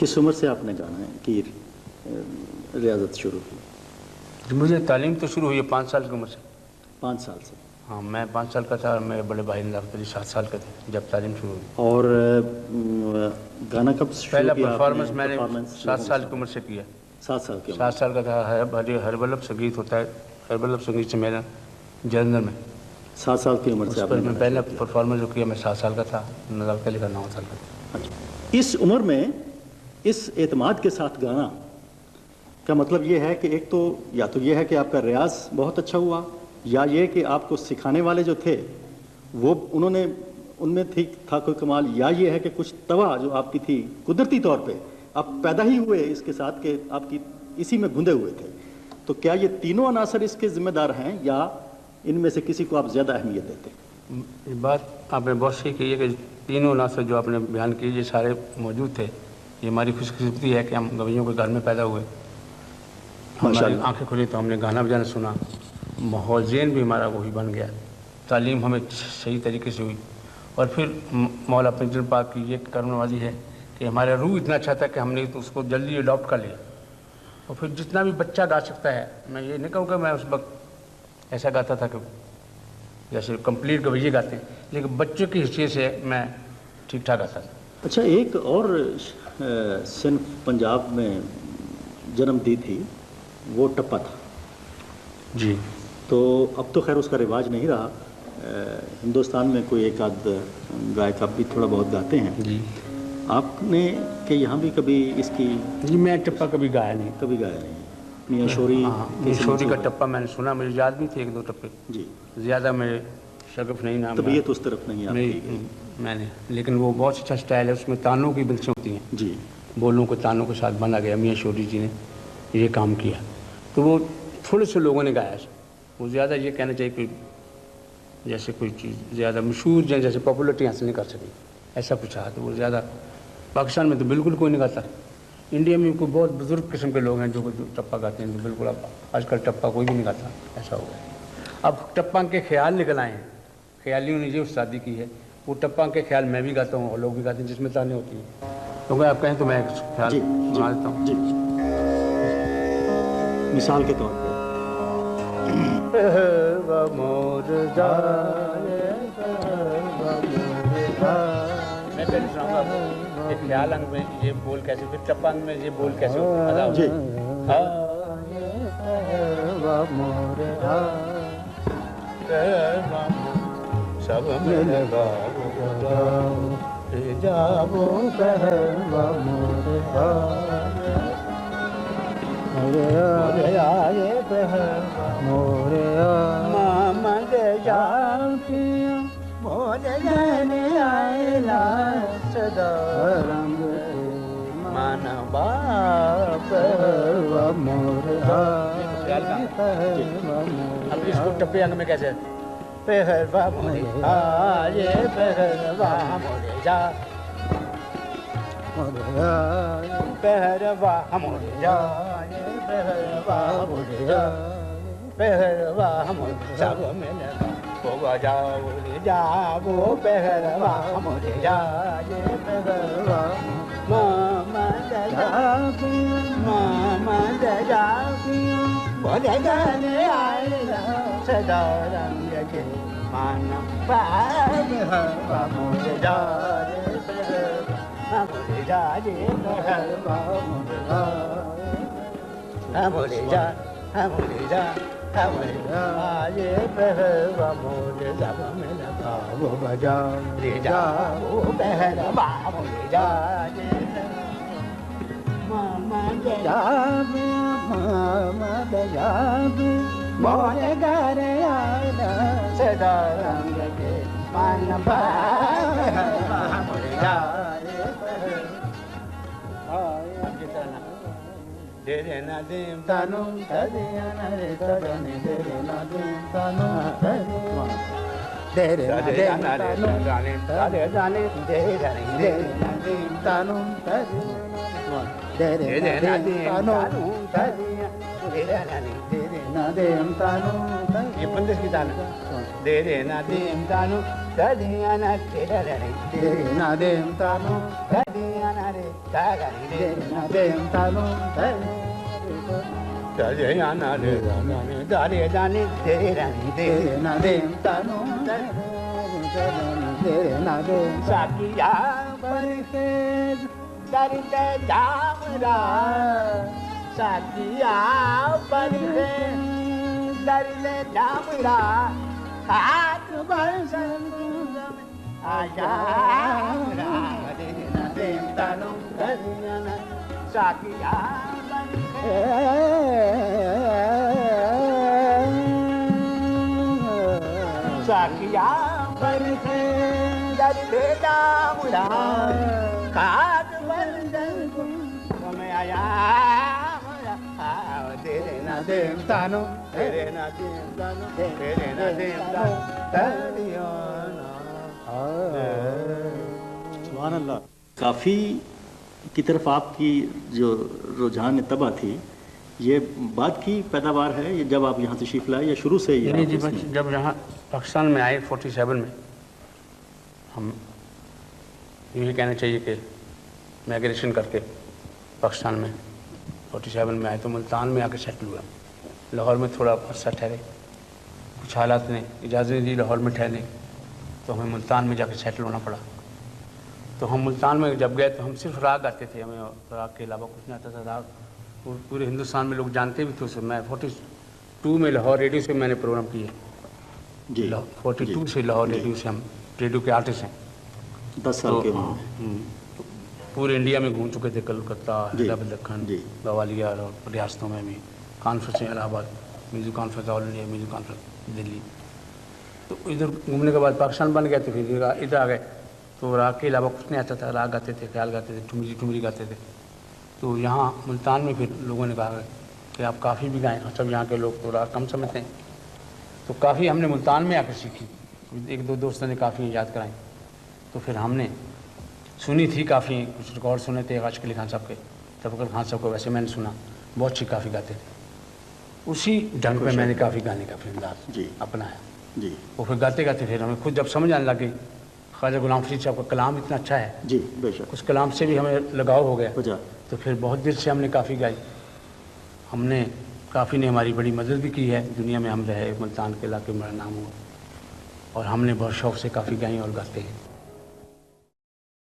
किस उम्र से आपने गाना की रियाजत शुरू की? मुझे तालीम तो शुरू हुई है 5 साल की उम्र से। 5 साल से? हाँ, मैं 5 साल का था और मेरे बड़े भाई नदाफत अली 7 साल के थे जब तालीम शुरू हुई। और गाना कब शुरू पहला किया परफॉर्मेंस आपने? मैंने परफॉर्मेंस 7 साल की उम्र से किया। 7 साल की उम्र? 7 साल का था। हरबल्लभ संगीत होता है, हरबल्लभ संगीत से मेरा जलंधर में 7 साल की उम्र उस से पर आपने मैं गाना पहला शुरू किया। परफॉर्मेंस जो किया मैं 7 साल का था, नदाफत अली का 9 साल का था। अच्छा, इस उम्र में इस एतमाद के साथ गाना का मतलब ये है कि एक तो या तो ये है कि आपका रियाज बहुत अच्छा हुआ, या ये कि आपको सिखाने वाले जो थे वो उनमें था कोई कमाल, या ये है कि कुछ तवा जो आपकी थी कुदरती तौर पे आप पैदा ही हुए इसके साथ के आपकी इसी में गुंदे हुए थे। तो क्या ये तीनों अनासर इसके जिम्मेदार हैं या इनमें से किसी को आप ज़्यादा अहमियत देते हैं? ये बात आपने बहुत सही कही है कि तीनों अनासर जो आपने बयान किए ये सारे मौजूद थे। ये हमारी खुशकिस्मती है कि हम गवैयों के घर में पैदा हुए, हमारी आंखें खुली तो हमने गाना बजाना सुना, माहौल ज़हन भी हमारा वही बन गया, तालीम हमें सही तरीके से हुई। और फिर मौला पंजन पाक की ये करमनवाजी है कि हमारा रूह इतना अच्छा था कि हमने तो उसको जल्दी अडॉप्ट कर लिया। और फिर जितना भी बच्चा गा सकता है, मैं ये नहीं कहूँगा मैं उस वक्त ऐसा गाता था कि जैसे कंप्लीट गवैये गाते हैं, लेकिन बच्चों की हैसियत से मैं ठीक ठाक गाता था। अच्छा, एक और सिंध पंजाब में जन्म दी थी, वो टप्पा था जी। तो अब तो खैर उसका रिवाज नहीं रहा। हिंदुस्तान में कोई एक आध गायक अब भी थोड़ा बहुत गाते हैं जी। आपने कि यहाँ भी कभी इसकी? जी, मैं टप्पा कभी गाया नहीं। कभी गाया नहीं? मियाँ शोरी? हाँ, मियाँ शोरी का टप्पा मैंने सुना, मुझे याद भी थे 1-2 टप्पे जी। ज़्यादा मेरे शगफ नहीं नाम तबीयत उस तरफ नहीं आपकी? मैंने, लेकिन वो बहुत अच्छा स्टाइल है, उसमें तानों की बंदिशें होती हैं जी। बोलों को तानों के साथ बना गया। मियाँ शोरी जी ने ये काम किया तो वो थोड़े से लोगों ने गाया। वो ज़्यादा ये कहना चाहिए कि जैसे कोई चीज़ ज़्यादा मशहूर जैसे पॉपुलरिटी हासिल नहीं कर सकी, ऐसा कुछ है। तो वो ज़्यादा पाकिस्तान में तो बिल्कुल कोई नहीं गाता। इंडिया में कोई बहुत बुज़ुर्ग किस्म के लोग हैं जो टप्पा गाते हैं, तो बिल्कुल अब आजकल टप्पा कोई भी नहीं गाता, ऐसा हो गया। अब टप्पा के ख्याल निकल आए हैं, ख्यालियों ने ये उस्तादी की है। वो टप्पा के ख्याल मैं भी गाता हूँ और लोग भी गाते हैं जिसमें ताने होती हैं। तो अगर आप कहें तो मैं ख्याल सुना देता हूँ जी। मिसाल के तौर पे मैं पहले सुनाऊंगा एक ख्याल अंग में ये बोल कैसे, फिर टप्पा अंग में ये बोल कैसे अदा हो। जी। सब मेरे बाबू जाओ कहवा मोरे मोरे आए मोरे मामा दे जाती मोरे जाने आएला सदा रंग मन बाप मोरे। अब इसको टप्पे अंग में कैसे? पहरवा मोरे आए पहरवा मोरे जा पहरवा मोरे जाए पहरवा मोरे जा पहरवा मोरे सब मिले होगा जाओ रे जाओ पहरवा मोरे जाए पहरवा मामा दया मामा दया बोले जाने आएगा सदा रंग के माना पहरवा मोरे जाए मोरे जाए पहरवा मोरे मोरे जा मोरे जा मोरे जाए पहरवा मोरे सब में लगा वो बजा रे जा वो पहरवा मोरे जाए मामा दया मोरे घर आना सदा रंग के मन पहरवा मोरे जाए Dere na dim tanum tadiya na re tadani dere na dim tanum tadiya dere na dim tanum tadiya dere na dim tanum tadiya dere na dim tanum tadiya dere na dim tanum tadiya ये बंदिश की तान dere na dim tanum tadiya na dere na dim tanum tadiya na re सुभान अल्लाह। काफ़ी की तरफ आपकी जो रुझान तबा थी, ये बाद की पैदावार है, ये जब आप यहाँ तशरीफ़ लाए या शुरू से ही? नहीं जी, बस जब यहाँ पाकिस्तान में आए 47 में, हम यूँ ही कहना चाहिए कि माइग्रेशन करके पाकिस्तान में 47 में आए तो मुल्तान में आकर सेटल हुआ। लाहौर में थोड़ा अरसा ठहरे, कुछ हालात ने इजाज़त नहीं दी लाहौर में ठहरने, तो हमें मुल्तान में जाकर सेटल होना पड़ा। तो हम मुल्तान में जब गए तो हम सिर्फ राग गाते थे, हमें राग के अलावा कुछ नहीं आता था। राग पूरे हिंदुस्तान में लोग जानते भी थे उसे। मैं 42 में लाहौर रेडियो से मैंने प्रोग्राम किए जी। 42 से लाहौर रेडियो से, हम रेडियो के आर्टिस्ट हैं। 10 साल के उम्र में पूरे इंडिया में घूम चुके थे, कलकत्ता, हैदराबाद, दक्कन, ग्वालियर और रियासतों में भी conference, Allahabad music conference, all India music conference Delhi. तो इधर घूमने के बाद पाकिस्तान बन गया, तो फिर इधर आ गए। तो राग के अलावा कुछ नहीं आता था, राग गाते थे, ख्याल गाते थे, ठुमरी गाते थे। तो यहाँ मुल्तान में फिर लोगों ने कहा कि आप काफ़ी भी गाएँ, सब यहाँ के लोग तो राग कम समझते हैं। तो काफ़ी हमने मुल्तान में आकर सीखी, एक दो दोस्तों ने काफ़ी याद कराई। तो फिर हमने सुनी थी काफ़ी, कुछ रिकॉर्ड सुने थे आशिक अली खान साहब के, तफक्कुर खान साहब को, वैसे मैंने सुना, बहुत अच्छी काफ़ी गाते थे। उसी ढंग पे मैंने काफ़ी गाने का फिर अंदाज अपनाया जी। वो फिर गाते गाते फिर हमें खुद जब समझ आने लगे, ख्वाजा गुलाम फरीद साहब का कलाम इतना अच्छा है जी, बेशक, उस कलाम से भी हमें लगाव हो गया। वजह तो फिर बहुत देर से हमने काफ़ी गाई। हमने काफ़ी ने हमारी बड़ी मदद भी की है, दुनिया में हम रहे, मुल्तान के इलाके में हमारा नाम हुआ, और हमने बहुत शौक़ से काफ़ी गाई और गाते हैं।